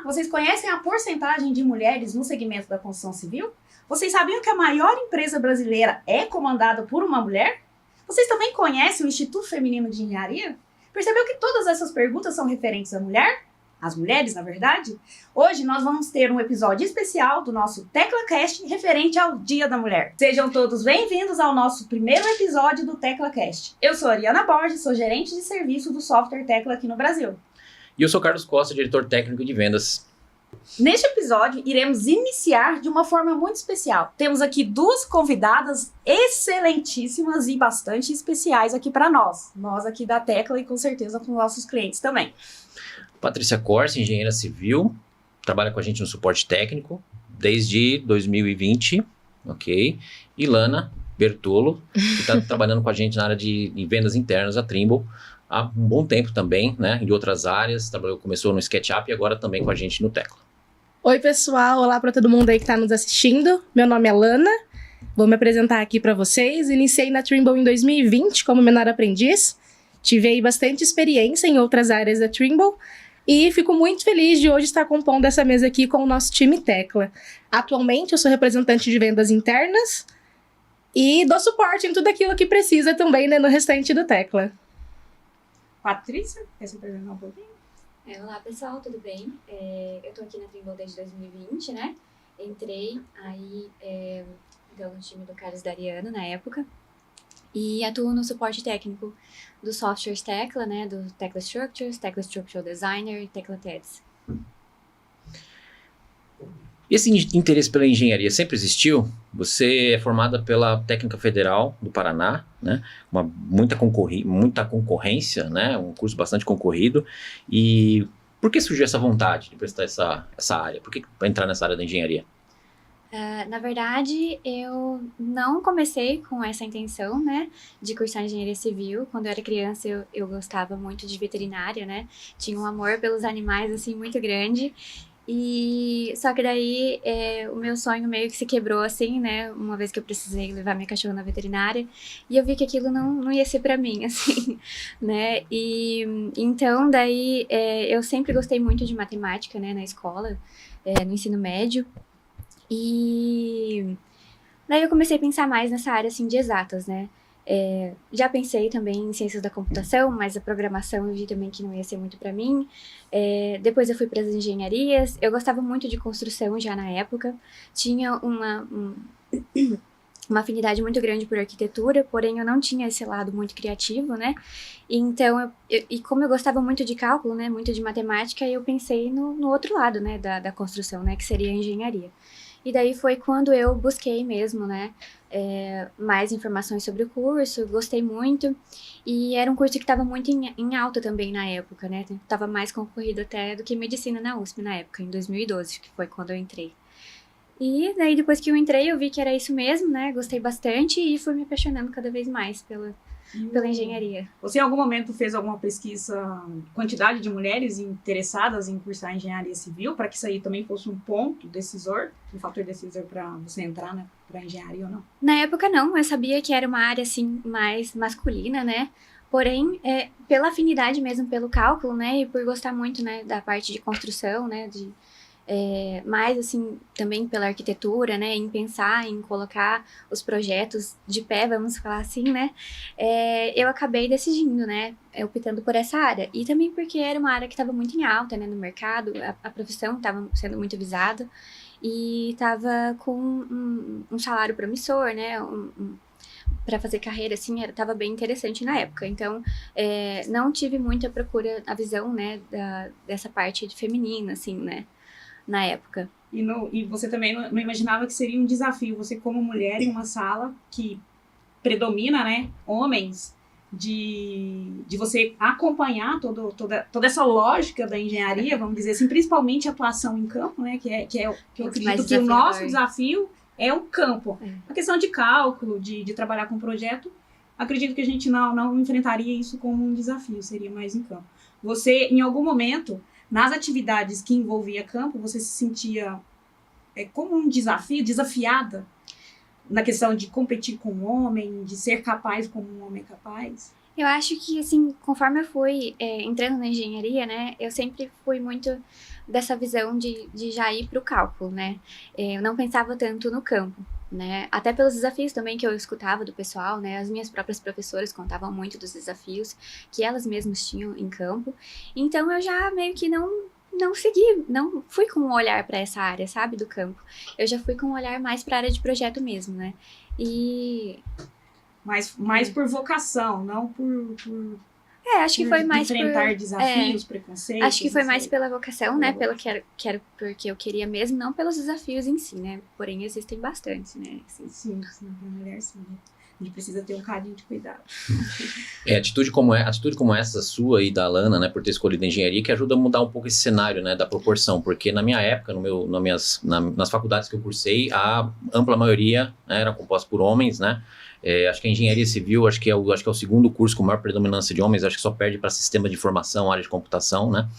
vocês conhecem a porcentagem de mulheres no segmento da construção civil? Vocês sabiam que a maior empresa brasileira é comandada por uma mulher? Vocês também conhecem o Instituto Feminino de Engenharia? Percebeu que todas essas perguntas são referentes à mulher? Às mulheres, na verdade? Hoje nós vamos ter um episódio especial do nosso TeclaCast referente ao Dia da Mulher. Sejam todos bem-vindos ao nosso primeiro episódio do TeclaCast. Eu sou a Ariana Borges, sou gerente de serviço do software Tecla aqui no Brasil. E eu sou Carlos Costa, diretor técnico de vendas. Neste episódio, iremos iniciar de uma forma muito especial. Temos aqui duas convidadas excelentíssimas e bastante especiais aqui para nós. Nós aqui da Tecla e com certeza com nossos clientes também. Patrícia Corsi, engenheira civil, trabalha com a gente no suporte técnico desde 2020, ok? E Lana Bertolo, que está trabalhando com a gente na área de vendas internas, a Trimble, há um bom tempo também, né? Em outras áreas, começou no SketchUp e agora também com a gente no Tecla. Oi, pessoal, olá para todo mundo aí que está nos assistindo. Meu nome é Lana, vou me apresentar aqui para vocês. Iniciei na Trimble em 2020 como menor aprendiz, tive aí bastante experiência em outras áreas da Trimble. E fico muito feliz de hoje estar compondo essa mesa aqui com o nosso time Tecla. Atualmente eu sou representante de vendas internas e dou suporte em tudo aquilo que precisa também, né, no restante do Tecla. Patrícia, quer se apresentar um pouquinho? Olá pessoal, tudo bem? Eu tô aqui na Trimble desde 2020, né? Entrei aí então, no time do Carlos Dariano na época. E atuo no suporte técnico dos softwares Tecla, né? Do Tecla Structures, Tecla Structural Designer e Tecla TEDS. Esse interesse pela engenharia sempre existiu? Você é formada pela Técnica Federal do Paraná, né? Muita concorrência, né? Um curso bastante concorrido. E por que surgiu essa vontade de prestar essa área? Por que entrar nessa área da engenharia? Na verdade, eu não comecei com essa intenção, né, de cursar engenharia civil. Quando eu era criança, eu gostava muito de veterinária, né, tinha um amor pelos animais, assim, muito grande. E só que daí o meu sonho meio que se quebrou, assim, né, uma vez que eu precisei levar minha cachorra na veterinária. E eu vi que aquilo não ia ser pra mim, assim, né, e então daí eu sempre gostei muito de matemática, né, na escola, no ensino médio. E daí eu comecei a pensar mais nessa área, assim, de exatas, né? Já pensei também em ciências da computação, mas a programação eu vi também que não ia ser muito pra mim. Depois eu fui para as engenharias. Eu gostava muito de construção já na época. Tinha uma afinidade muito grande por arquitetura, porém eu não tinha esse lado muito criativo, né? Então, e como eu gostava muito de cálculo, né, muito de matemática, eu pensei no outro lado, né, da construção, né, que seria a engenharia. E daí foi quando eu busquei mesmo, né, mais informações sobre o curso, gostei muito. E era um curso que estava muito em alta também na época, né, estava mais concorrido até do que medicina na USP na época, em 2012, que foi quando eu entrei. E daí depois que eu entrei, eu vi que era isso mesmo, né, gostei bastante e fui me apaixonando cada vez mais pela engenharia. Você em algum momento fez alguma pesquisa, quantidade de mulheres interessadas em cursar engenharia civil, para que isso aí também fosse um ponto decisor, um fator decisor para você entrar, né, para engenharia ou não? Na época não, eu sabia que era uma área assim mais masculina, né? Porém, pela afinidade mesmo pelo cálculo, né, e por gostar muito, né, da parte de construção, né, mais assim também pela arquitetura, né, em pensar, em colocar os projetos de pé, vamos falar assim, né, eu acabei decidindo, né, optando por essa área. E também porque era uma área que estava muito em alta, né, no mercado, a profissão estava sendo muito visada e estava com um salário promissor, né, para fazer carreira, assim, estava bem interessante na época. Então, não tive muita procura, a visão, né, dessa parte feminina, assim, né, na época. E você também não imaginava que seria um desafio, você como mulher em uma sala que predomina, né, homens, de você acompanhar toda essa lógica da engenharia, vamos dizer assim, principalmente a atuação em campo, né, que eu acredito que o nosso desafio é o campo. A questão de cálculo, de trabalhar com projeto, acredito que a gente não enfrentaria isso como um desafio, seria mais em campo. Você, em algum momento, nas atividades que envolvia campo, você se sentia como um desafio, desafiada na questão de competir com um homem, de ser capaz como um homem capaz? Eu acho que, assim, conforme eu fui entrando na engenharia, né, eu sempre fui muito dessa visão de já ir para o cálculo, né? Eu não pensava tanto no campo, né? Até pelos desafios também que eu escutava do pessoal, né? As minhas próprias professoras contavam muito dos desafios que elas mesmas tinham em campo. Então, eu já meio que não segui, não fui com um olhar para essa área, sabe, do campo. Eu já fui com um olhar mais para a área de projeto mesmo, né? E... Mais por vocação, não por acho que foi mais enfrentar desafios, preconceitos. Acho que foi mais pela vocação, né? Pelo que era porque eu queria mesmo, não pelos desafios em si, né? Porém, existem bastante, né? Assim. Sim, pra mulher, sim. A gente precisa ter um carinho de cuidado. Atitude como essa sua e da Alana, né, por ter escolhido a engenharia, que ajuda a mudar um pouco esse cenário, né, da proporção, porque na minha época, nas faculdades que eu cursei, a ampla maioria, né, era composta por homens, né. Acho que a engenharia civil, acho que é o segundo curso com maior predominância de homens, acho que só perde para sistema de informação, área de computação, né.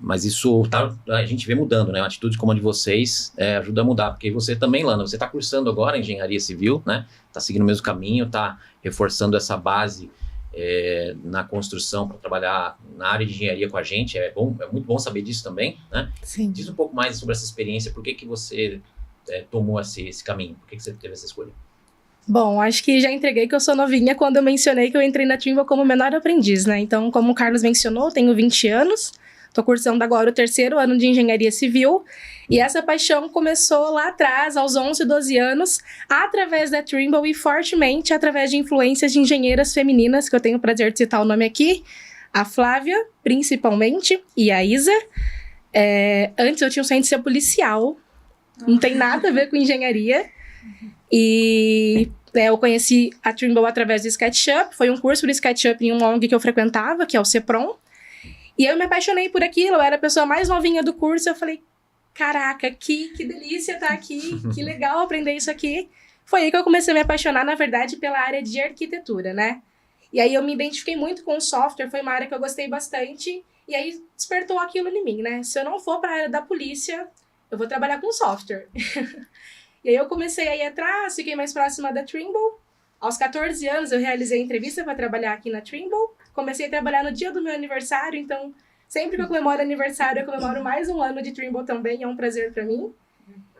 Mas isso a gente vê mudando, né? Uma atitude como a de vocês ajuda a mudar, porque você também, Lana, você está cursando agora engenharia civil, né? Está seguindo o mesmo caminho, está reforçando essa base na construção para trabalhar na área de engenharia com a gente. É muito bom saber disso também, né? Sim. Diz um pouco mais sobre essa experiência, por que você tomou esse caminho, por que você teve essa escolha? Bom, acho que já entreguei que eu sou novinha quando eu mencionei que eu entrei na Trimble como menor aprendiz, né? Então, como o Carlos mencionou, tenho 20 anos, tô cursando agora o 3º ano de engenharia civil, e essa paixão começou lá atrás, aos 11, 12 anos, através da Trimble e fortemente através de influências de engenheiras femininas, que eu tenho o prazer de citar o nome aqui, a Flávia, principalmente, e a Isa. Antes eu tinha um sonho de ser policial, não tem nada a ver com engenharia. E eu conheci a Trimble através do SketchUp, foi um curso do SketchUp em um ONG que eu frequentava, que é o CEPROM, e eu me apaixonei por aquilo, eu era a pessoa mais novinha do curso, eu falei, caraca, que delícia estar aqui, que legal aprender isso aqui. Foi aí que eu comecei a me apaixonar, na verdade, pela área de arquitetura, né? E aí eu me identifiquei muito com o software, foi uma área que eu gostei bastante, e aí despertou aquilo em mim, né? Se eu não for para a área da polícia, eu vou trabalhar com software. E aí eu comecei a ir atrás, fiquei mais próxima da Trimble. Aos 14 anos eu realizei entrevista para trabalhar aqui na Trimble. Comecei a trabalhar no dia do meu aniversário, então sempre que eu comemoro aniversário, eu comemoro mais um ano de Trimble também, é um prazer para mim.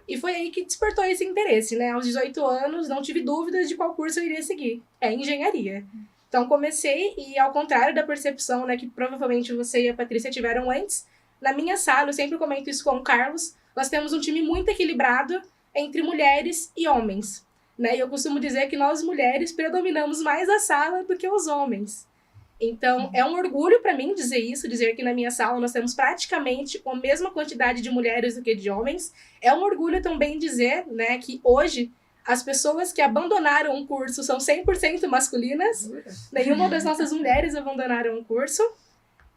E foi aí que despertou esse interesse, né? Aos 18 anos, não tive dúvidas de qual curso eu iria seguir. É engenharia. Então comecei, e ao contrário da percepção, né, que provavelmente você e a Patrícia tiveram antes, na minha sala, eu sempre comento isso com o Carlos, nós temos um time muito equilibrado entre mulheres e homens, né? E eu costumo dizer que nós mulheres predominamos mais a sala do que os homens. Então, é um orgulho para mim dizer isso, dizer que na minha sala nós temos praticamente a mesma quantidade de mulheres do que de homens. É um orgulho também dizer, né, que hoje as pessoas que abandonaram um curso são 100% masculinas. Nenhuma das nossas mulheres abandonaram um curso.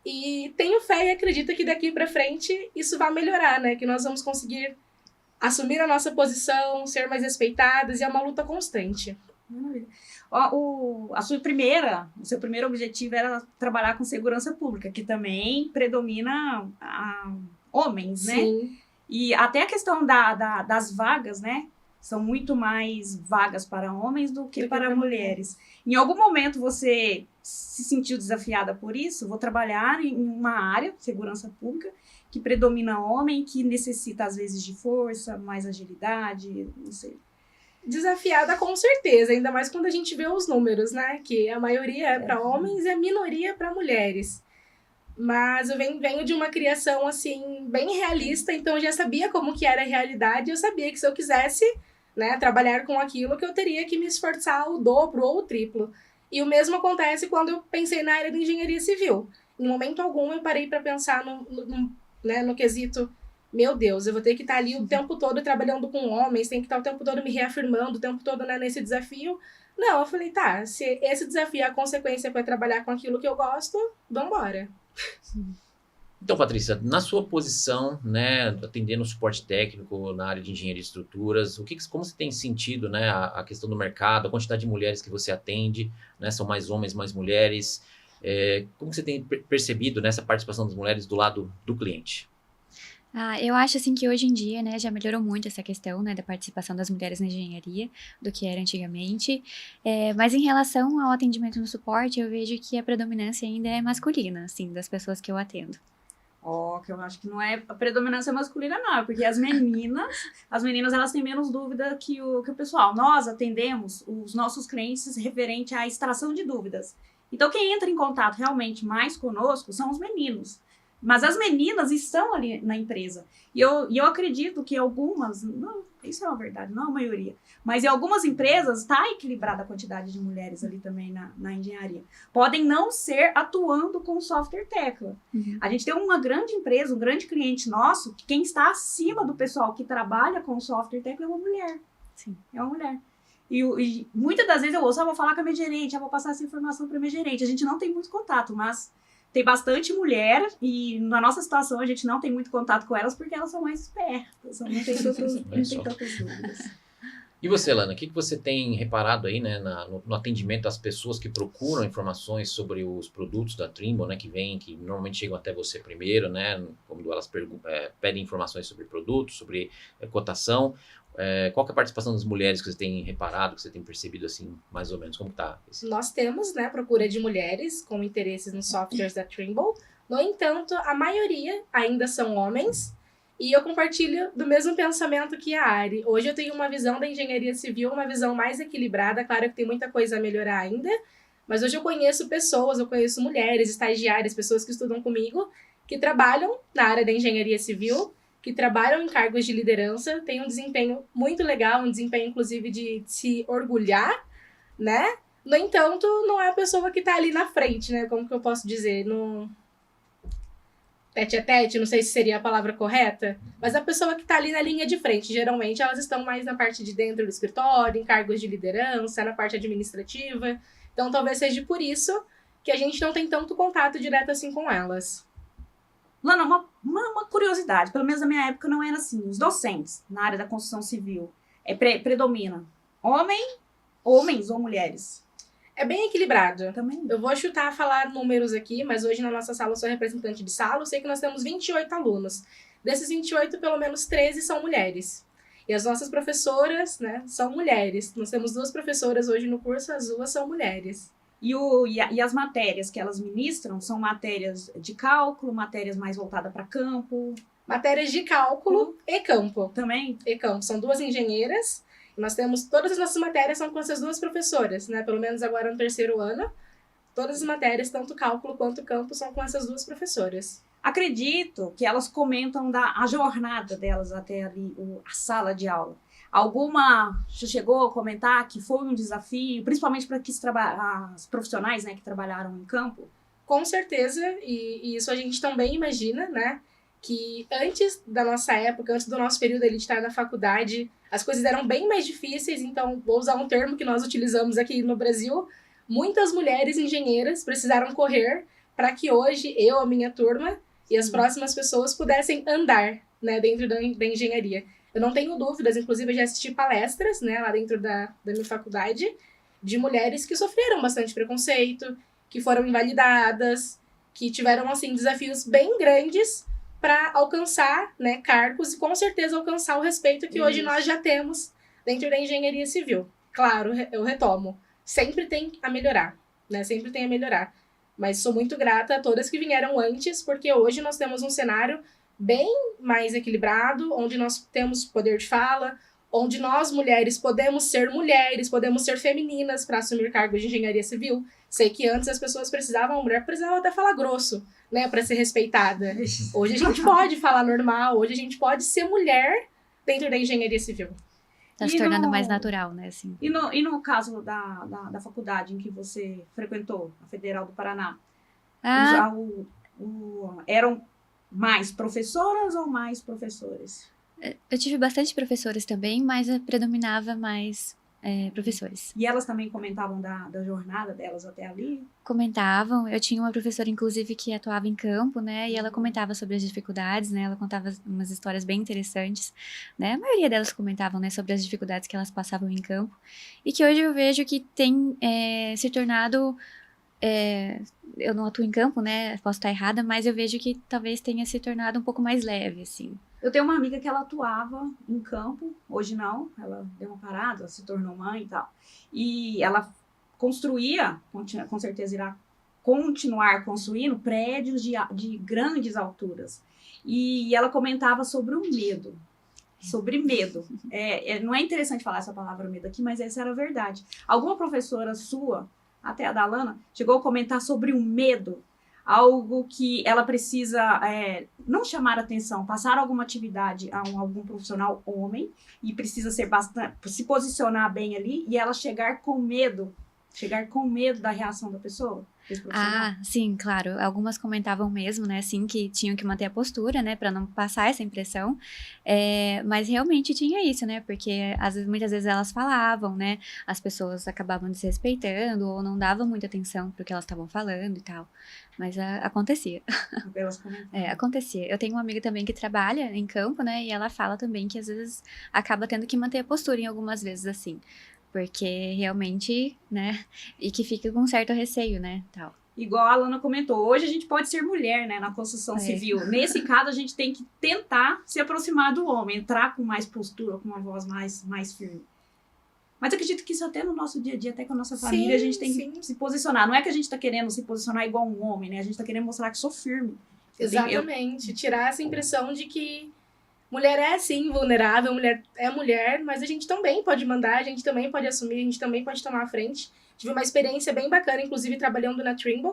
E tenho fé e acredito que daqui para frente isso vai melhorar, né? Que nós vamos conseguir assumir a nossa posição, ser mais respeitadas, e é uma luta constante. O seu primeiro objetivo era trabalhar com segurança pública, que também predomina homens, né? Sim. E até a questão das vagas, né? São muito mais vagas para homens do que para mulheres. Em algum momento você se sentiu desafiada por isso? Vou trabalhar em uma área, segurança pública, que predomina homem, que necessita às vezes de força, mais agilidade, não sei. Desafiada com certeza, ainda mais quando a gente vê os números, né? Que a maioria é para homens e a minoria para mulheres. Mas eu venho de uma criação, assim, bem realista, então eu já sabia como que era a realidade, eu sabia que se eu quisesse, né, trabalhar com aquilo, que eu teria que me esforçar o dobro ou o triplo. E o mesmo acontece quando eu pensei na área de engenharia civil. Em momento algum eu parei para pensar no quesito, meu Deus, eu vou ter que estar ali o tempo todo trabalhando com homens, tem que estar o tempo todo me reafirmando, o tempo todo, né, nesse desafio. Não, eu falei, tá, se esse desafio é a consequência para trabalhar com aquilo que eu gosto, vambora. Então, Patrícia, na sua posição, né, atendendo o suporte técnico na área de engenharia de estruturas, como você tem sentido, né, a questão do mercado, a quantidade de mulheres que você atende, né, são mais homens, mais mulheres, como você tem percebido, né, essa participação das mulheres do lado do cliente? Eu acho assim que hoje em dia, né, já melhorou muito essa questão, né, da participação das mulheres na engenharia do que era antigamente. Mas em relação ao atendimento no suporte, eu vejo que a predominância ainda é masculina, assim, das pessoas que eu atendo. Que eu acho que não é a predominância masculina, não, é porque as meninas elas têm menos dúvida que o pessoal. Nós atendemos os nossos clientes referente à extração de dúvidas. Então, quem entra em contato realmente mais conosco são os meninos. Mas as meninas estão ali na empresa. E eu acredito que algumas, não, isso é uma verdade, não a maioria, mas em algumas empresas está equilibrada a quantidade de mulheres ali também na engenharia. Podem não ser atuando com software tecla. Uhum. A gente tem uma grande empresa, um grande cliente nosso, que quem está acima do pessoal que trabalha com software tecla é uma mulher. Sim. É uma mulher. E muitas das vezes eu ouço, vou falar com a minha gerente, vou passar essa informação para a minha gerente. A gente não tem muito contato, mas tem bastante mulher e na nossa situação a gente não tem muito contato com elas porque elas são mais espertas, não tem tantas dúvidas. E você, Lana, o que você tem reparado aí, né, no atendimento das pessoas que procuram informações sobre os produtos da Trimble, né, que normalmente chegam até você primeiro, né, quando elas pedem informações sobre produtos, sobre cotação. Qual que é a participação das mulheres que você tem reparado, que você tem percebido assim, mais ou menos? Como está? Nós temos, né, procura de mulheres com interesses nos softwares da Trimble. No entanto, a maioria ainda são homens. E eu compartilho do mesmo pensamento que a Ari. Hoje eu tenho uma visão da engenharia civil, uma visão mais equilibrada. Claro que tem muita coisa a melhorar ainda. Mas hoje eu conheço pessoas, eu conheço mulheres, estagiárias, pessoas que estudam comigo, que trabalham na área da engenharia civil, que trabalham em cargos de liderança, têm um desempenho muito legal, um desempenho, inclusive, de se orgulhar, né? No entanto, não é a pessoa que tá ali na frente, né? Como que eu posso dizer? No tete a tete, não sei se seria a palavra correta, mas a pessoa que tá ali na linha de frente. Geralmente, elas estão mais na parte de dentro do escritório, em cargos de liderança, na parte administrativa. Então, talvez seja por isso que a gente não tem tanto contato direto assim com elas. Lana, uma curiosidade, pelo menos na minha época não era assim. Os docentes na área da construção civil predomina homens ou mulheres? É bem equilibrado. Também. Eu vou falar números aqui, mas hoje na nossa sala eu sou representante de sala, eu sei que nós temos 28 alunos. Desses 28, pelo menos 13 são mulheres. E as nossas professoras, né, são mulheres. Nós temos 2 professoras hoje no curso, as 2 são mulheres. E as matérias que elas ministram são matérias de cálculo, matérias mais voltadas para campo? Matérias de cálculo e campo. Também? E campo. São 2 engenheiras. Nós temos, todas as nossas matérias são com essas 2 professoras, né? Pelo menos agora no 3º ano. Todas as matérias, tanto cálculo quanto campo, são com essas 2 professoras. Acredito que elas comentam a jornada delas até ali, a sala de aula. Alguma já chegou a comentar que foi um desafio, principalmente para as profissionais, né, que trabalharam em campo? Com certeza, e isso a gente também imagina, né? Que antes da nossa época, antes do nosso período ali de estar na faculdade, as coisas eram bem mais difíceis. Então, vou usar um termo que nós utilizamos aqui no Brasil. Muitas mulheres engenheiras precisaram correr para que hoje eu, a minha turma e as próximas pessoas pudessem andar, né, dentro da engenharia. Eu não tenho dúvidas, inclusive eu já assisti palestras, né, lá dentro da minha faculdade, de mulheres que sofreram bastante preconceito, que foram invalidadas, que tiveram, assim, desafios bem grandes para alcançar, né, cargos e com certeza alcançar o respeito que hoje nós já temos dentro da engenharia civil. Claro, eu retomo, sempre tem a melhorar, né, sempre tem a melhorar. Mas sou muito grata a todas que vieram antes, porque hoje nós temos um cenário bem mais equilibrado, onde nós temos poder de fala, onde nós, mulheres, podemos ser femininas para assumir cargos de engenharia civil. Sei que antes as pessoas a mulher precisava até falar grosso, né, para ser respeitada. Hoje a gente pode falar normal, hoje a gente pode ser mulher dentro da engenharia civil. Tá se tornando mais natural, né, assim. E no caso da faculdade em que você frequentou, a Federal do Paraná, eram mais professoras ou mais professores? Eu tive bastante professores também, mas predominava mais professores. E elas também comentavam da jornada delas até ali? Comentavam. Eu tinha uma professora, inclusive, que atuava em campo, né? E ela comentava sobre as dificuldades, né? Ela contava umas histórias bem interessantes, né? A maioria delas comentavam, né? Sobre as dificuldades que elas passavam em campo. E que hoje eu vejo que tem se tornado eu não atuo em campo, né? Posso estar errada, mas eu vejo que talvez tenha se tornado um pouco mais leve, assim. Eu tenho uma amiga que ela atuava em campo, hoje não, ela deu uma parada, se tornou mãe e tal. E ela construía, com certeza irá continuar construindo, prédios de grandes alturas. E ela comentava sobre o medo. Sobre medo. Não é interessante falar essa palavra medo aqui, mas essa era a verdade. Alguma professora sua, até a da Lana, chegou a comentar sobre o medo, algo que ela precisa não chamar atenção, passar alguma atividade a algum profissional homem, e precisa ser se posicionar bem ali, e ela chegar com medo da reação da pessoa. Ah, sim, claro. Algumas comentavam mesmo, né, assim, que tinham que manter a postura, né, para não passar essa impressão. Mas realmente tinha isso, né, porque muitas vezes elas falavam, né, as pessoas acabavam desrespeitando ou não davam muita atenção pro que elas estavam falando e tal. Mas acontecia. Acontecia. Eu tenho uma amiga também que trabalha em campo, né, e ela fala também que às vezes acaba tendo que manter a postura em algumas vezes, assim. Porque realmente, né, e que fica com um certo receio, né, tal. Igual a Alana comentou, hoje a gente pode ser mulher, né, na construção civil. Nesse caso, a gente tem que tentar se aproximar do homem, entrar com mais postura, com uma voz mais firme. Mas eu acredito que isso até no nosso dia a dia, até com a nossa família, a gente tem que se posicionar. Não é que a gente tá querendo se posicionar igual um homem, né, a gente tá querendo mostrar que sou firme. Exatamente, tirar essa impressão de que mulher é, sim, vulnerável, mulher é mulher, mas a gente também pode mandar, a gente também pode assumir, a gente também pode tomar a frente. Tive uma experiência bem bacana, inclusive, trabalhando na Trimble.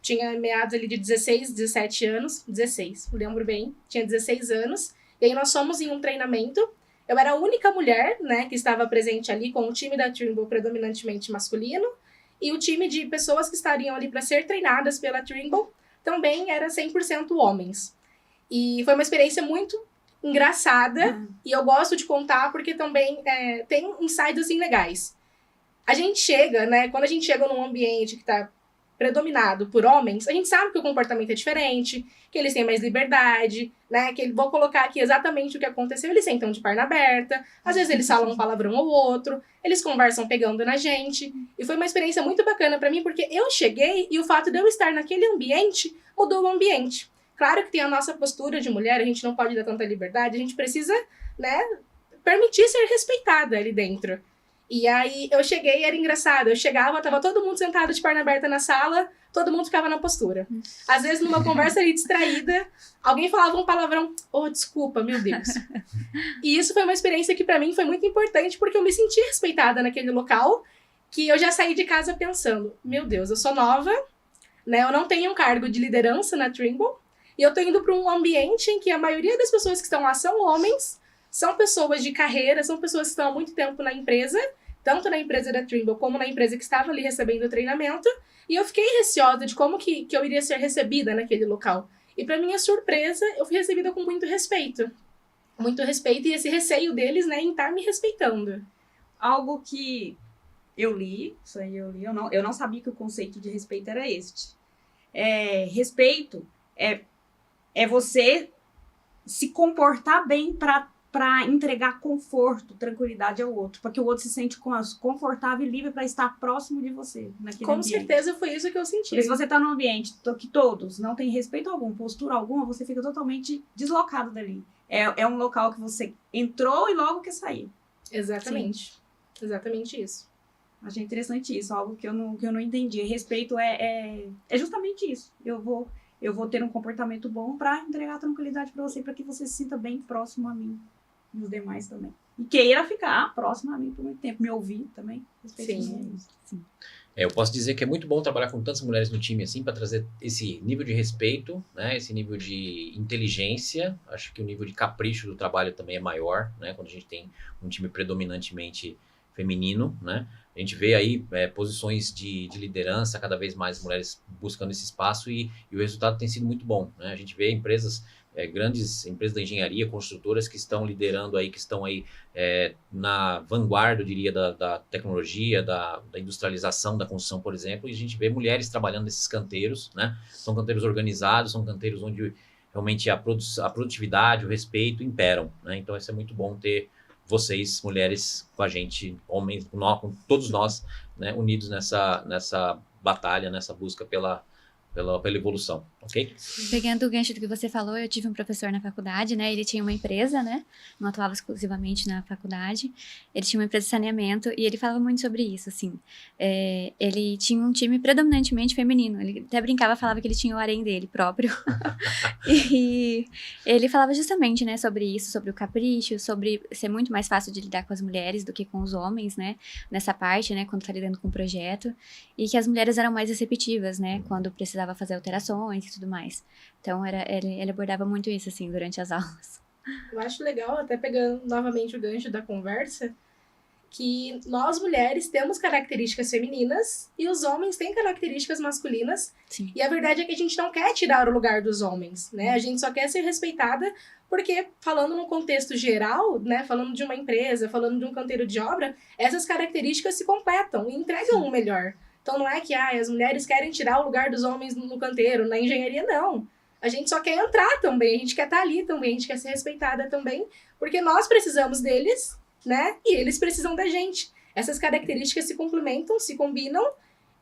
Tinha meados ali de 16, 17 anos. 16, lembro bem. Tinha 16 anos. E aí nós fomos em um treinamento. Eu era a única mulher, né, que estava presente ali com o time da Trimble predominantemente masculino. E o time de pessoas que estariam ali para ser treinadas pela Trimble também era 100% homens. E foi uma experiência muito engraçada, e eu gosto de contar porque também tem insights assim legais. A gente chega, né, quando a gente chega num ambiente que tá predominado por homens, a gente sabe que o comportamento é diferente, que eles têm mais liberdade, né, que vou colocar aqui exatamente o que aconteceu, eles sentam de perna aberta, às vezes eles falam um palavrão ou outro, eles conversam pegando na gente, e foi uma experiência muito bacana pra mim, porque eu cheguei e o fato de eu estar naquele ambiente mudou o ambiente. Claro que tem a nossa postura de mulher, a gente não pode dar tanta liberdade, a gente precisa, né, permitir ser respeitada ali dentro. E aí eu cheguei e era engraçado, eu chegava, tava todo mundo sentado de perna aberta na sala, todo mundo ficava na postura. Às vezes numa conversa ali distraída, alguém falava um palavrão, desculpa, meu Deus. E isso foi uma experiência que pra mim foi muito importante, porque eu me senti respeitada naquele local, que eu já saí de casa pensando, meu Deus, eu sou nova, né, eu não tenho um cargo de liderança na Trimble, e eu tô indo para um ambiente em que a maioria das pessoas que estão lá são homens, são pessoas de carreira, são pessoas que estão há muito tempo na empresa, tanto na empresa da Trimble como na empresa que estava ali recebendo o treinamento, e eu fiquei receosa de como que eu iria ser recebida naquele local. E para minha surpresa, eu fui recebida com muito respeito. Muito respeito e esse receio deles, né, em estar me respeitando. Algo que eu li, eu não sabia que o conceito de respeito era este. Respeito é você se comportar bem para entregar conforto, tranquilidade ao outro, para que o outro se sente confortável e livre para estar próximo de você naquele Com ambiente. certeza foi isso que eu senti. Porque se você está num ambiente que todos não têm respeito algum, postura alguma, você fica totalmente deslocado dali. É um local que você entrou e logo quer sair. Exatamente. Sim. Exatamente isso. Achei interessante isso, algo que eu não entendi. Respeito é justamente isso. Eu vou ter um comportamento bom para entregar tranquilidade para você, para que você se sinta bem próximo a mim e os demais também. E queira ficar próximo a mim por muito tempo, me ouvir também. Sim. Eu posso dizer que é muito bom trabalhar com tantas mulheres no time assim, para trazer esse nível de respeito, né, esse nível de inteligência. Acho que o nível de capricho do trabalho também é maior, né, quando a gente tem um time predominantemente feminino, né? A gente vê aí posições de liderança, cada vez mais mulheres buscando esse espaço e o resultado tem sido muito bom, né? A gente vê empresas, grandes empresas da engenharia, construtoras que estão liderando aí, que estão aí na vanguarda, eu diria, da tecnologia, da industrialização da construção, por exemplo, e a gente vê mulheres trabalhando nesses canteiros, né? São canteiros organizados, são canteiros onde realmente a produtividade, o respeito imperam, né? Então isso é muito bom ter vocês, mulheres, com a gente, homens, com todos nós, né, unidos nessa batalha, nessa busca pela evolução, ok? Pegando o gancho do que você falou, eu tive um professor na faculdade, né? Ele tinha uma empresa, né? Não atuava exclusivamente na faculdade. Ele tinha uma empresa de saneamento e ele falava muito sobre isso, assim. Ele tinha um time predominantemente feminino. Ele até brincava, falava que ele tinha o harém dele próprio. E ele falava justamente, né, sobre isso, sobre o capricho, sobre ser muito mais fácil de lidar com as mulheres do que com os homens, né? Nessa parte, né? Quando tá lidando com o projeto. E que as mulheres eram mais receptivas, né? Quando precisava fazer alterações e tudo mais. Então, ele abordava muito isso, assim, durante as aulas. Eu acho legal, até pegando novamente o gancho da conversa, que nós mulheres temos características femininas e os homens têm características masculinas. Sim. E a verdade é que a gente não quer tirar o lugar dos homens, né? A gente só quer ser respeitada porque, falando no contexto geral, né? Falando de uma empresa, falando de um canteiro de obra, essas características se completam e entregam o melhor. Então não é que as mulheres querem tirar o lugar dos homens no canteiro, na engenharia, não. A gente só quer entrar também, a gente quer estar ali também, a gente quer ser respeitada também, porque nós precisamos deles, né? E eles precisam da gente. Essas características se complementam, se combinam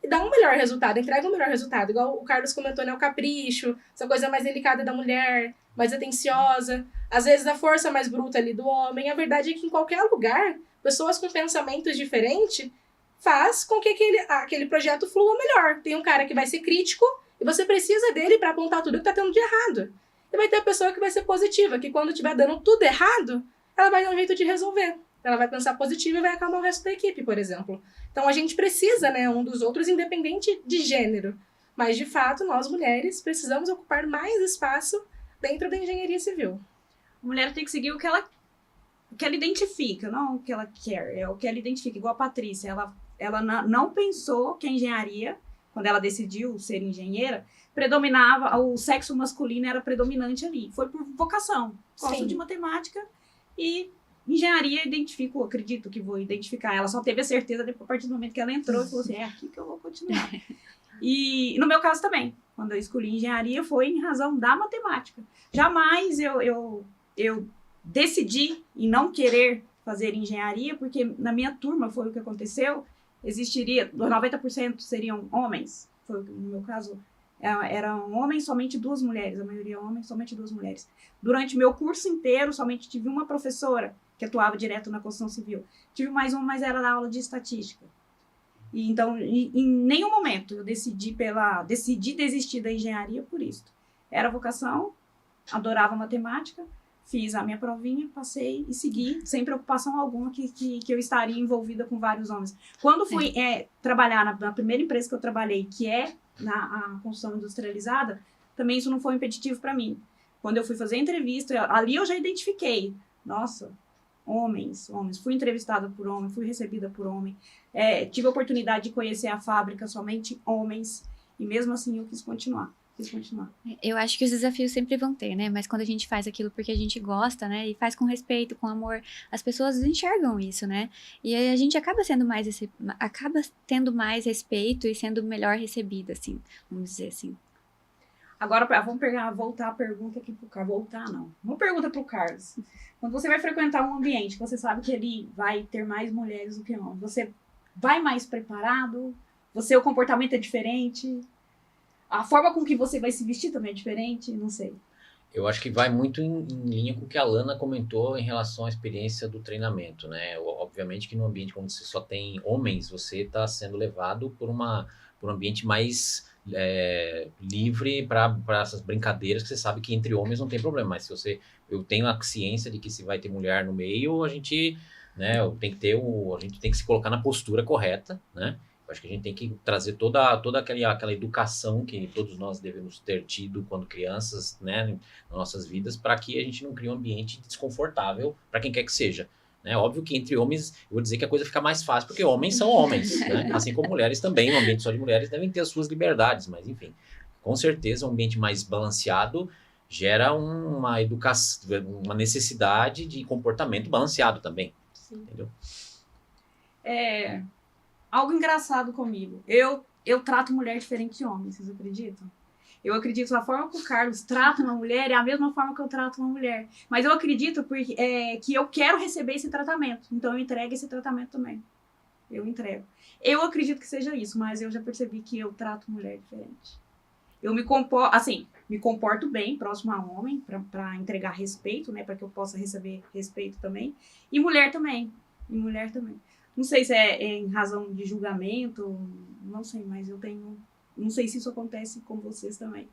e dão um melhor resultado, entregam um melhor resultado. Igual o Carlos comentou, né? O capricho, essa coisa mais delicada da mulher, mais atenciosa, às vezes a força mais bruta ali do homem. A verdade é que em qualquer lugar, pessoas com pensamentos diferentes faz com que aquele projeto flua melhor. Tem um cara que vai ser crítico e você precisa dele para apontar tudo que tá tendo de errado. E vai ter a pessoa que vai ser positiva, que quando estiver dando tudo errado, ela vai dar um jeito de resolver. Ela vai pensar positivo e vai acalmar o resto da equipe, por exemplo. Então a gente precisa, né, um dos outros, independente de gênero. Mas, de fato, nós mulheres precisamos ocupar mais espaço dentro da engenharia civil. A mulher tem que seguir o que ela identifica, não o que ela quer, é o que ela identifica. Igual a Patrícia, ela não pensou que a engenharia, quando ela decidiu ser engenheira, predominava, o sexo masculino era predominante ali. Foi por vocação. Gosto Sim. de matemática e engenharia acredito que vou identificar. Ela só teve a certeza depois, a partir do momento que ela entrou e falou assim, é aqui que eu vou continuar. E no meu caso também, quando eu escolhi engenharia, foi em razão da matemática. Jamais eu decidi em não querer fazer engenharia, porque na minha turma foi o que aconteceu, existiria, 90% seriam homens, foi no meu caso, eram homens, somente 2 mulheres, a maioria homens, somente 2 mulheres. Durante o meu curso inteiro, somente tive uma professora que atuava direto na construção civil. Tive mais uma, mas era da aula de estatística. E então, em nenhum momento eu decidi desistir da engenharia por isso. Era vocação, adorava matemática, fiz a minha provinha, passei e segui, sem preocupação alguma que eu estaria envolvida com vários homens. Quando fui trabalhar na primeira empresa que eu trabalhei, que é a construção industrializada, também isso não foi impeditivo para mim. Quando eu fui fazer entrevista, ali eu já identifiquei, nossa, homens, fui entrevistada por homem, fui recebida por homem, tive a oportunidade de conhecer a fábrica, somente homens, e mesmo assim eu quis continuar. Eu acho que os desafios sempre vão ter, né? Mas quando a gente faz aquilo porque a gente gosta, né? E faz com respeito, com amor, as pessoas enxergam isso, né? E aí a gente acaba tendo mais respeito e sendo melhor recebida, assim, vamos dizer assim. Agora, vamos voltar a pergunta aqui pro Carlos. Voltar, não. Uma pergunta pro Carlos. Quando você vai frequentar um ambiente, você sabe que ele vai ter mais mulheres do que homens, você vai mais preparado? O comportamento é diferente? A forma com que você vai se vestir também é diferente? Não sei. Eu acho que vai muito em linha com o que a Lana comentou em relação à experiência do treinamento, né? Obviamente que no ambiente onde você só tem homens, você está sendo levado por um ambiente mais livre para essas brincadeiras, que você sabe que entre homens não tem problema, mas eu tenho a ciência de que se vai ter mulher no meio, a gente, né, a gente tem que se colocar na postura correta, né? Eu acho que a gente tem que trazer toda aquela educação que todos nós devemos ter tido quando crianças, né, nas nossas vidas, para que a gente não crie um ambiente desconfortável para quem quer que seja. Né? Óbvio que entre homens, eu vou dizer que a coisa fica mais fácil, porque homens são homens, né? Assim como mulheres também, um ambiente só de mulheres devem ter as suas liberdades, mas enfim, com certeza um ambiente mais balanceado gera uma educação, uma necessidade de comportamento balanceado também. Sim. Entendeu? Algo engraçado comigo. Eu trato mulher diferente de homem, vocês acreditam? Eu acredito que a forma que o Carlos trata uma mulher é a mesma forma que eu trato uma mulher. Mas eu acredito que eu quero receber esse tratamento. Então eu entrego esse tratamento também. Eu entrego. Eu acredito que seja isso, mas eu já percebi que eu trato mulher diferente. Eu me comporto bem, próximo a homem, para entregar respeito, né? Para que eu possa receber respeito também. E mulher também. Não sei se é em razão de julgamento, não sei, mas eu tenho... Não sei se isso acontece com vocês também.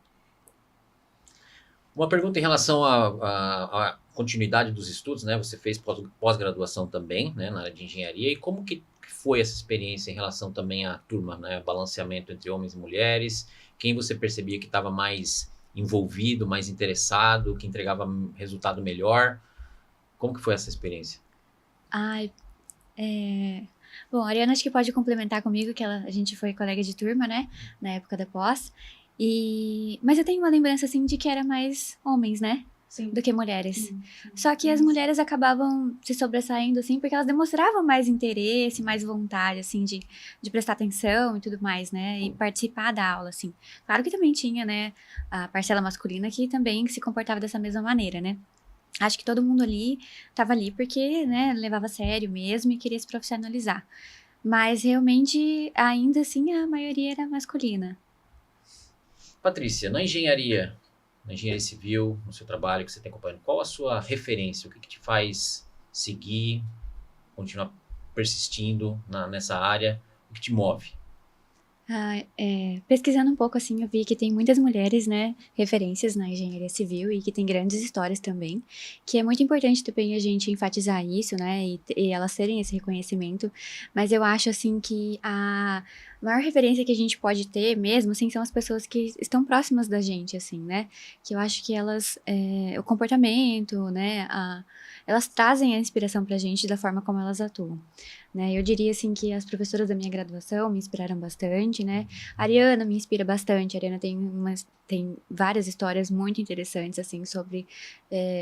Uma pergunta em relação à continuidade dos estudos, né? Você fez pós-graduação também, né, na área de engenharia. E como que foi essa experiência em relação também à turma, né? Balanceamento entre homens e mulheres? Quem você percebia que estava mais envolvido, mais interessado, que entregava resultado melhor? Como que foi essa experiência? Ai, Bom, a Ariana acho que pode complementar comigo, que a gente foi colega de turma, né? Na época da pós. Mas eu tenho uma lembrança, assim, de que era mais homens, né? Sim. Do que mulheres. Sim. Só que as mulheres acabavam se sobressaindo, assim, porque elas demonstravam mais interesse, mais vontade, assim, de prestar atenção e tudo mais, né? E participar da aula, assim. Claro que também tinha, né, a parcela masculina que também se comportava dessa mesma maneira, né? Acho que todo mundo ali estava ali porque, né, levava a sério mesmo e queria se profissionalizar. Mas realmente, ainda assim, a maioria era masculina. Patrícia, na engenharia civil, no seu trabalho que você tem acompanhando, qual a sua referência? O que te faz seguir, continuar persistindo nessa área? O que te move? Pesquisando um pouco, assim, eu vi que tem muitas mulheres, né, referências na engenharia civil e que tem grandes histórias também, que é muito importante também a gente enfatizar isso, né, e elas terem esse reconhecimento, mas eu acho, assim, que a maior referência que a gente pode ter mesmo, assim, são as pessoas que estão próximas da gente, assim, né, que eu acho que elas, o comportamento, né, elas trazem a inspiração pra gente da forma como elas atuam. Né, eu diria assim que as professoras da minha graduação me inspiraram bastante, né? A Ariana me inspira bastante. A Ariana tem várias histórias muito interessantes assim sobre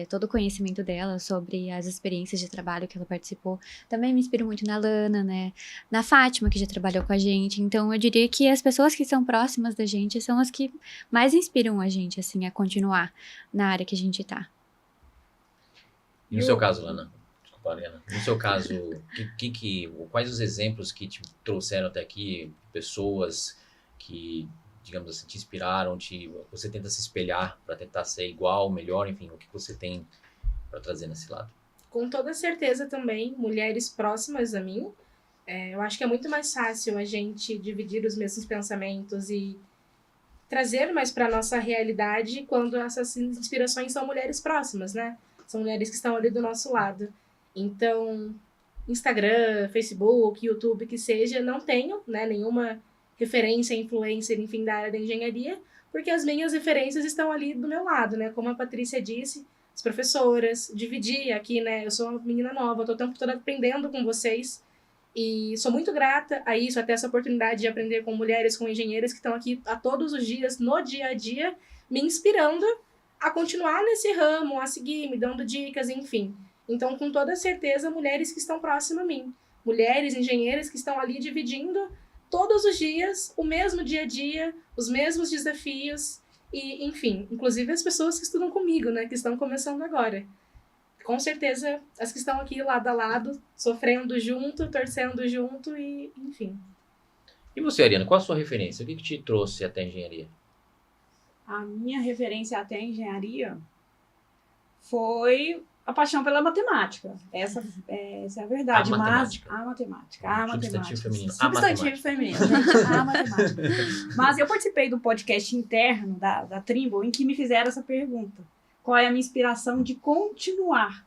todo o conhecimento dela, sobre as experiências de trabalho que ela participou. Também me inspiro muito na Lana, né? Na Fátima, que já trabalhou com a gente. Então eu diria que as pessoas que são próximas da gente são as que mais inspiram a gente assim a continuar na área que a gente tá. E no seu caso, Lana? Ariana. No seu caso, quais os exemplos que te trouxeram até aqui, pessoas que, digamos assim, te inspiraram, você tenta se espelhar para tentar ser igual, melhor, enfim, o que você tem para trazer nesse lado? Com toda certeza também, mulheres próximas a mim. Eu acho que é muito mais fácil a gente dividir os mesmos pensamentos e trazer mais para nossa realidade quando essas inspirações são mulheres próximas, né? São mulheres que estão ali do nosso lado. Então, Instagram, Facebook, YouTube, que seja, não tenho, né, nenhuma referência, influencer, enfim, da área da engenharia, porque as minhas referências estão ali do meu lado, né, como a Patrícia disse, as professoras, dividir aqui, né, eu sou uma menina nova, estou o tempo todo aprendendo com vocês, e sou muito grata a isso, a ter essa oportunidade de aprender com mulheres, com engenheiras que estão aqui a todos os dias, no dia a dia, me inspirando a continuar nesse ramo, a seguir, me dando dicas, enfim. Então, com toda certeza, mulheres que estão próximas a mim. Mulheres, engenheiras que estão ali dividindo todos os dias, o mesmo dia a dia, os mesmos desafios. E, enfim, inclusive as pessoas que estudam comigo, né? Que estão começando agora. Com certeza, as que estão aqui lado a lado, sofrendo junto, torcendo junto e, enfim. E você, Ariana, qual a sua referência? O que te trouxe até a engenharia? A minha referência até a engenharia foi a paixão pela matemática. Essa é a verdade. A matemática. A matemática. Substantivo feminino. Substantivo feminino, gente. A matemática. Mas eu participei do podcast interno da Trimble em que me fizeram essa pergunta. Qual é a minha inspiração de continuar?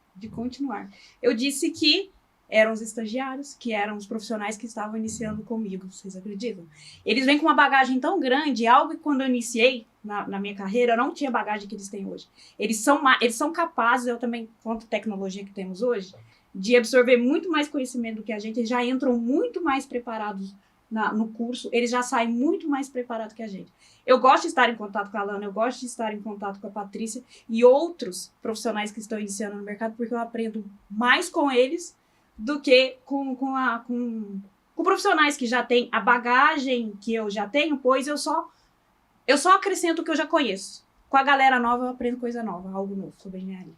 Eu disse que eram os estagiários, que eram os profissionais que estavam iniciando comigo. Vocês acreditam? Eles vêm com uma bagagem tão grande, algo que quando eu iniciei na minha carreira, eu não tinha a bagagem que eles têm hoje. Eles são capazes, eu também, quanto tecnologia que temos hoje, de absorver muito mais conhecimento do que a gente. Eles já entram muito mais preparados no curso, eles já saem muito mais preparados que a gente. Eu gosto de estar em contato com a Lana, eu gosto de estar em contato com a Patrícia e outros profissionais que estão iniciando no mercado, porque eu aprendo mais com eles do que com profissionais que já têm a bagagem que eu já tenho, pois eu só acrescento o que eu já conheço. Com a galera nova, eu aprendo coisa nova, algo novo sobre engenharia.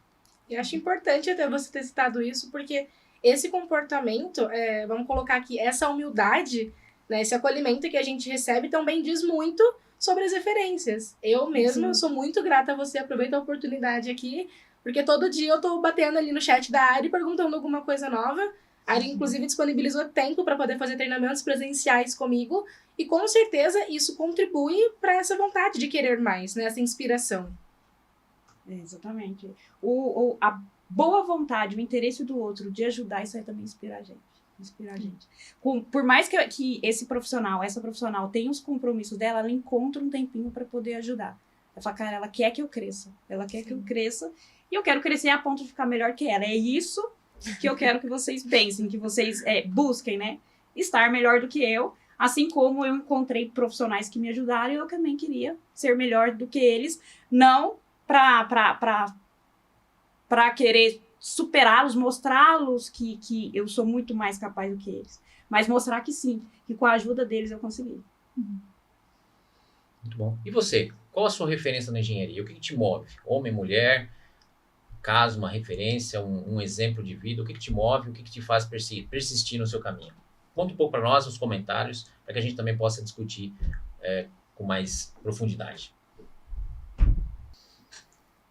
Eu acho importante até você ter citado isso, porque esse comportamento, vamos colocar aqui, essa humildade, né, esse acolhimento que a gente recebe também diz muito sobre as referências. Eu mesma sou muito grata a você, aproveito a oportunidade aqui, porque todo dia eu tô batendo ali no chat da Ari, perguntando alguma coisa nova. A Ari, inclusive, disponibilizou tempo para poder fazer treinamentos presenciais comigo, e com certeza isso contribui para essa vontade de querer mais, né, essa inspiração. Exatamente. A boa vontade, o interesse do outro de ajudar, isso aí também inspira a gente. Por mais que esse profissional, essa profissional tenha os compromissos dela, ela encontra um tempinho para poder ajudar. Ela fala, cara, ela quer que eu cresça. Ela quer que eu cresça. E eu quero crescer a ponto de ficar melhor que ela. É isso que eu quero que vocês pensem, que vocês busquem, né? Estar melhor do que eu. Assim como eu encontrei profissionais que me ajudaram, eu também queria ser melhor do que eles. Não para querer superá-los, mostrá-los que eu sou muito mais capaz do que eles. Mas mostrar que sim, que com a ajuda deles eu consegui. Muito bom. E você? Qual a sua referência na engenharia? O que te move? Homem, mulher? Caso, uma referência, um exemplo de vida? O que te move? O que te faz persistir no seu caminho? Conta um pouco para nós nos comentários, para que a gente também possa discutir com mais profundidade.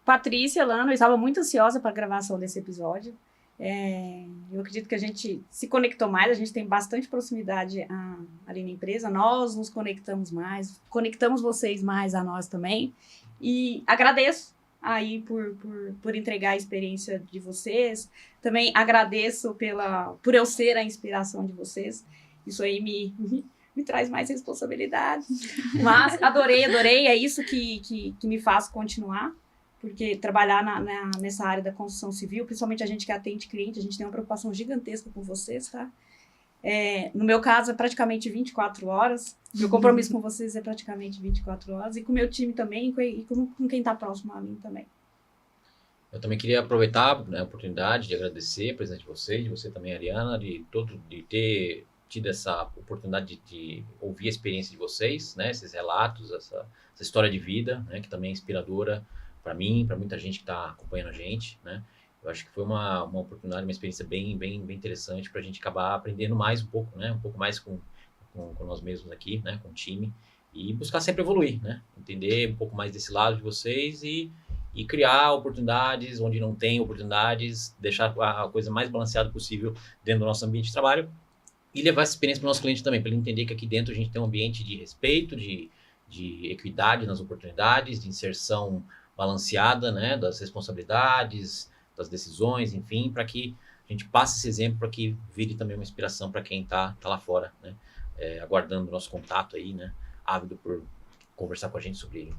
Patrícia, Lana, eu estava muito ansiosa para a gravação desse episódio. Eu acredito que a gente se conectou mais, a gente tem bastante proximidade ali na empresa, nós nos conectamos mais, conectamos vocês mais a nós também. E agradeço aí por entregar a experiência de vocês. Também agradeço por eu ser a inspiração de vocês. Isso aí me traz mais responsabilidade. Mas adorei, é isso que me faz continuar. Porque trabalhar nessa área da construção civil, principalmente a gente que atende cliente, a gente tem uma preocupação gigantesca com vocês, tá? No meu caso, é praticamente 24 horas. Meu compromisso com vocês é praticamente 24 horas. E com o meu time também, e com quem está próximo a mim também. Eu também queria aproveitar, né, a oportunidade de agradecer a presença de você também, Ariana, de ter tido essa oportunidade de ouvir a experiência de vocês, né? Esses relatos, essa história de vida, né, que também é inspiradora para mim, para muita gente que está acompanhando a gente, né? Eu acho que foi uma oportunidade, uma experiência bem interessante para a gente acabar aprendendo mais um pouco, né? Um pouco mais com nós mesmos aqui, né? Com o time, e buscar sempre evoluir, né? Entender um pouco mais desse lado de vocês e criar oportunidades onde não tem oportunidades, deixar a coisa mais balanceada possível dentro do nosso ambiente de trabalho e levar essa experiência para o nosso cliente também, para ele entender que aqui dentro a gente tem um ambiente de respeito, de equidade nas oportunidades, de inserção balanceada, né, das responsabilidades, das decisões, enfim, para que a gente passe esse exemplo para que vire também uma inspiração para quem está lá fora, né, aguardando o nosso contato aí, né, ávido por conversar com a gente sobre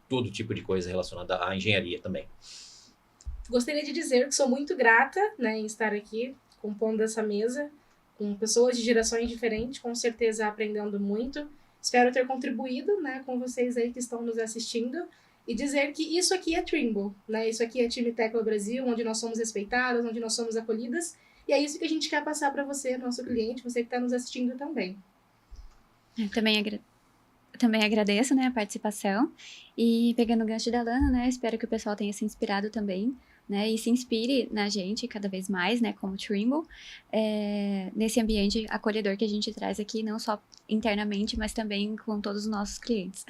todo tipo de coisa relacionada à engenharia também. Gostaria de dizer que sou muito grata, né, em estar aqui compondo essa mesa com pessoas de gerações diferentes, com certeza aprendendo muito. Espero ter contribuído, né, com vocês aí que estão nos assistindo. E dizer que isso aqui é Trimble, né? Isso aqui é Time Tecla Brasil, onde nós somos respeitadas, onde nós somos acolhidas. E é isso que a gente quer passar para você, nosso cliente, você que está nos assistindo também. Eu também agradeço, né, a participação. E pegando o gancho da Lana, né, espero que o pessoal tenha se inspirado também, né, e se inspire na gente cada vez mais, né, como Trimble, nesse ambiente acolhedor que a gente traz aqui, não só internamente, mas também com todos os nossos clientes.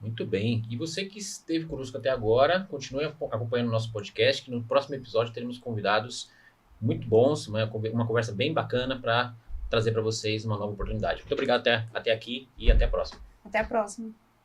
Muito bem. E você que esteve conosco até agora, continue acompanhando o nosso podcast, que no próximo episódio teremos convidados muito bons, uma conversa bem bacana para trazer para vocês uma nova oportunidade. Muito obrigado até aqui e até a próxima. Até a próxima.